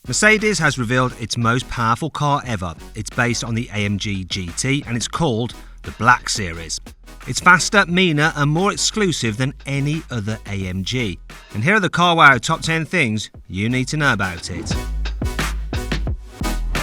Mercedes has revealed its most powerful car ever. It's based on the AMG GT and it's called the Black series. It's faster, meaner and more exclusive than any other AMG. And here are the Car Wow top 10 things you need to know about it.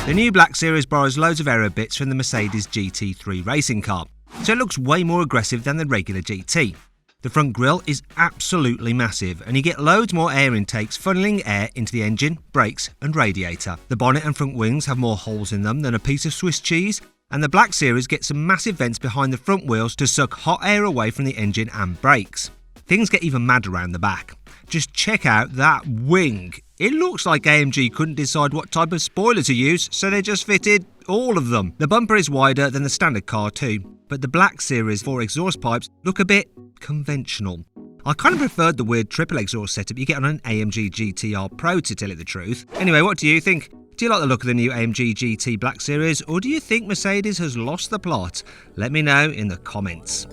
The new Black series borrows loads of aero bits from the Mercedes GT3 racing car, so it looks way more aggressive than the regular GT. The front grille is absolutely massive and you get loads more air intakes funneling air into the engine, brakes and radiator. The bonnet and front wings have more holes in them than a piece of Swiss cheese, and the Black series gets some massive vents behind the front wheels to suck hot air away from the engine and brakes. Things get even mad around the back. Just check out that wing. It looks like AMG couldn't decide what type of spoiler to use, so they just fitted all of them. The bumper is wider than the standard car too, but the Black series 4 exhaust pipes look a bit conventional. I kind of preferred the weird triple exhaust setup you get on an AMG GTR Pro, to tell you the truth. Anyway, what do you think? Do you like the look of the new AMG GT Black series, or do you think Mercedes has lost the plot? Let me know in the comments.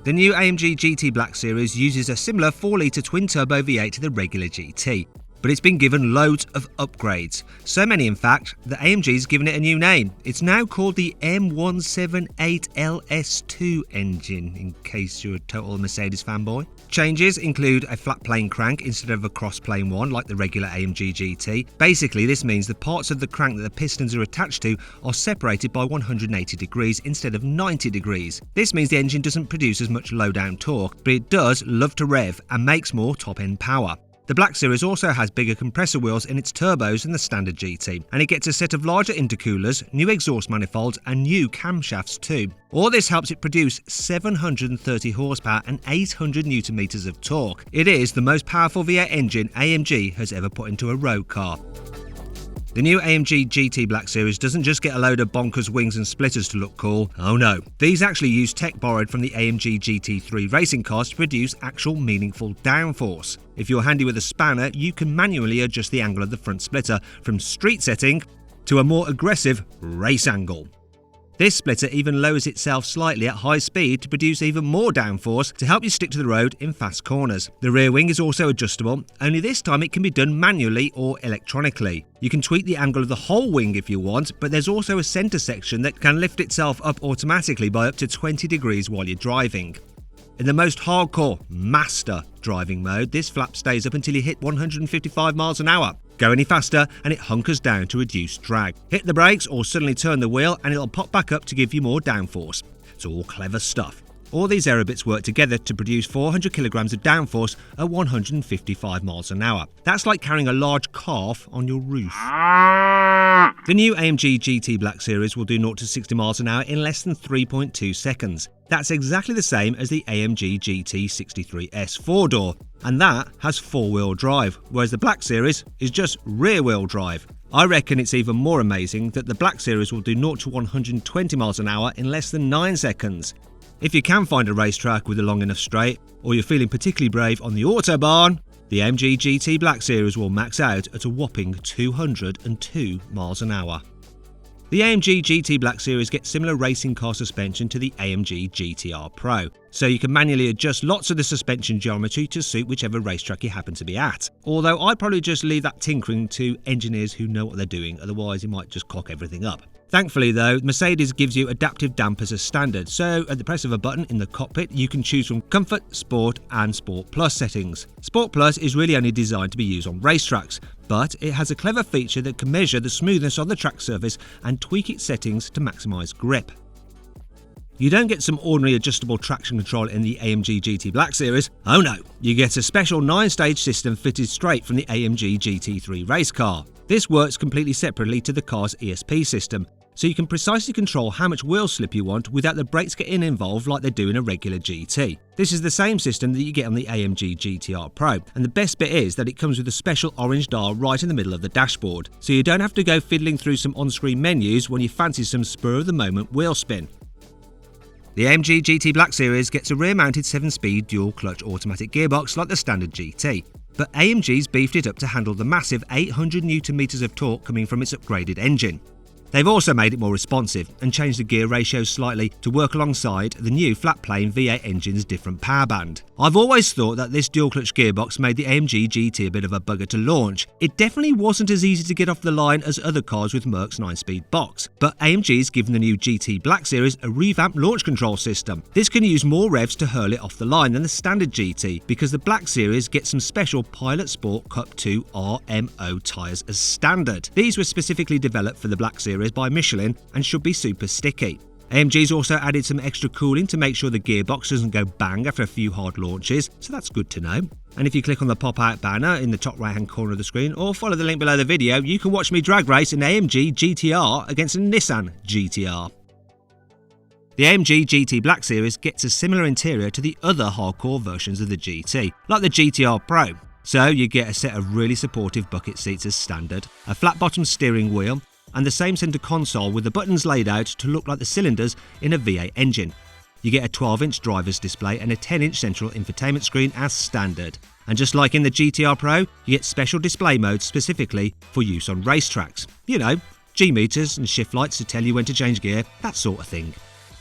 The new AMG GT Black series uses a similar 4-litre twin-turbo V8 to the regular GT, but it's been given loads of upgrades. So many in fact, that AMG's given it a new name. It's now called the M178LS2 engine, in case you're a total Mercedes fanboy. Changes include a flat plane crank instead of a cross plane one like the regular AMG GT. Basically, this means the parts of the crank that the pistons are attached to are separated by 180 degrees instead of 90 degrees. This means the engine doesn't produce as much low-down torque, but it does love to rev and makes more top-end power. The Black series also has bigger compressor wheels in its turbos than the standard GT, and it gets a set of larger intercoolers, new exhaust manifolds and new camshafts too. All this helps it produce 730 horsepower and 800 newton meters of torque. It is the most powerful V8 engine AMG has ever put into a road car. The new AMG GT Black series doesn't just get a load of bonkers wings and splitters to look cool. Oh no. These actually use tech borrowed from the AMG GT3 racing cars to produce actual meaningful downforce. If you're handy with a spanner, you can manually adjust the angle of the front splitter from street setting to a more aggressive race angle. This splitter even lowers itself slightly at high speed to produce even more downforce to help you stick to the road in fast corners. The rear wing is also adjustable, only this time it can be done manually or electronically. You can tweak the angle of the whole wing if you want, but there's also a centre section that can lift itself up automatically by up to 20 degrees while you're driving. In the most hardcore master driving mode, this flap stays up until you hit 155 miles an hour. Go any faster and it hunkers down to reduce drag. Hit the brakes or suddenly turn the wheel and it'll pop back up to give you more downforce. It's all clever stuff. All these aero bits work together to produce 400 kilograms of downforce at 155 miles an hour. That's like carrying a large calf on your roof. The new AMG GT Black series will do 0 to 60 miles an hour in less than 3.2 seconds. That's exactly the same as the AMG GT63S 4-door, and that has 4-wheel drive, whereas the Black series is just rear-wheel drive. I reckon it's even more amazing that the Black series will do 0 to 120 miles an hour in less than 9 seconds. If you can find a racetrack with a long enough straight, or you're feeling particularly brave on the Autobahn, the AMG GT Black series will max out at a whopping 202 miles an hour. The AMG GT Black series gets similar racing car suspension to the AMG GTR Pro, so you can manually adjust lots of the suspension geometry to suit whichever racetrack you happen to be at. Although I'd probably just leave that tinkering to engineers who know what they're doing, otherwise you might just cock everything up. Thankfully though, Mercedes gives you adaptive dampers as standard, so at the press of a button in the cockpit you can choose from Comfort, Sport and Sport Plus settings. Sport Plus is really only designed to be used on racetracks, but it has a clever feature that can measure the smoothness of the track surface and tweak its settings to maximise grip. You don't get some ordinary adjustable traction control in the AMG GT Black series. Oh no, you get a special 9-stage system fitted straight from the AMG GT3 race car. This works completely separately to the car's ESP system, so you can precisely control how much wheel slip you want without the brakes getting involved like they do in a regular GT. This is the same system that you get on the AMG GTR Pro, and the best bit is that it comes with a special orange dial right in the middle of the dashboard, so you don't have to go fiddling through some on-screen menus when you fancy some spur-of-the-moment wheel spin. The AMG GT Black series gets a rear-mounted 7-speed dual-clutch automatic gearbox like the standard GT, but AMG's beefed it up to handle the massive 800 Nm of torque coming from its upgraded engine. They've also made it more responsive and changed the gear ratios slightly to work alongside the new flat-plane V8 engine's different power band. I've always thought that this dual-clutch gearbox made the AMG GT a bit of a bugger to launch. It definitely wasn't as easy to get off the line as other cars with Merc's 9-speed box, but AMG's given the new GT Black Series a revamped launch control system. This can use more revs to hurl it off the line than the standard GT, because the Black Series gets some special Pilot Sport Cup 2 RMO tyres as standard. These were specifically developed for the Black Series by Michelin and should be super sticky. AMG's also added some extra cooling to make sure the gearbox doesn't go bang after a few hard launches, so that's good to know. And if you click on the pop-out banner in the top right-hand corner of the screen or follow the link below the video, you can watch me drag race an AMG GTR against a Nissan GTR. The AMG GT Black Series gets a similar interior to the other hardcore versions of the GT, like the GTR Pro. So you get a set of really supportive bucket seats as standard, a flat-bottom steering wheel, and the same centre console with the buttons laid out to look like the cylinders in a V8 engine. You get a 12-inch driver's display and a 10-inch central infotainment screen as standard. And just like in the GTR Pro, you get special display modes specifically for use on racetracks. You know, G-meters and shift lights to tell you when to change gear, that sort of thing.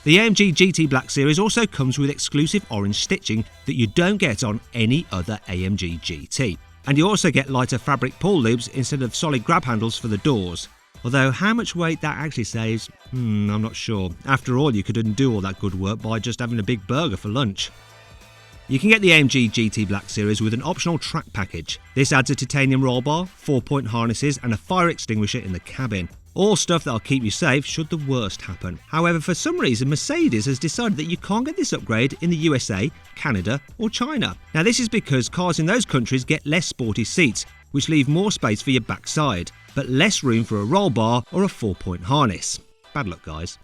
The AMG GT Black Series also comes with exclusive orange stitching that you don't get on any other AMG GT. And you also get lighter fabric pull loops instead of solid grab handles for the doors. Although how much weight that actually saves, I'm not sure. After all, you could undo all that good work by just having a big burger for lunch. You can get the AMG GT Black Series with an optional track package. This adds a titanium roll bar, 4-point harnesses and a fire extinguisher in the cabin. All stuff that'll keep you safe should the worst happen. However, for some reason Mercedes has decided that you can't get this upgrade in the USA, Canada or China. Now this is because cars in those countries get less sporty seats, which leave more space for your backside, but less room for a roll bar or a 4-point harness. Bad luck, guys.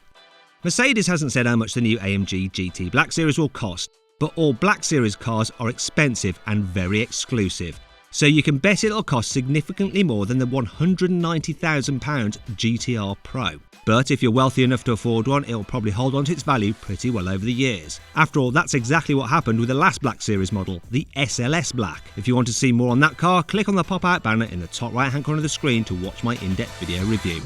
Mercedes hasn't said how much the new AMG GT Black Series will cost, but all Black Series cars are expensive and very exclusive, so you can bet it'll cost significantly more than the £190,000 GTR Pro. But if you're wealthy enough to afford one, it'll probably hold on to its value pretty well over the years. After all, that's exactly what happened with the last Black Series model, the SLS Black. If you want to see more on that car, click on the pop-out banner in the top right-hand corner of the screen to watch my in-depth video review.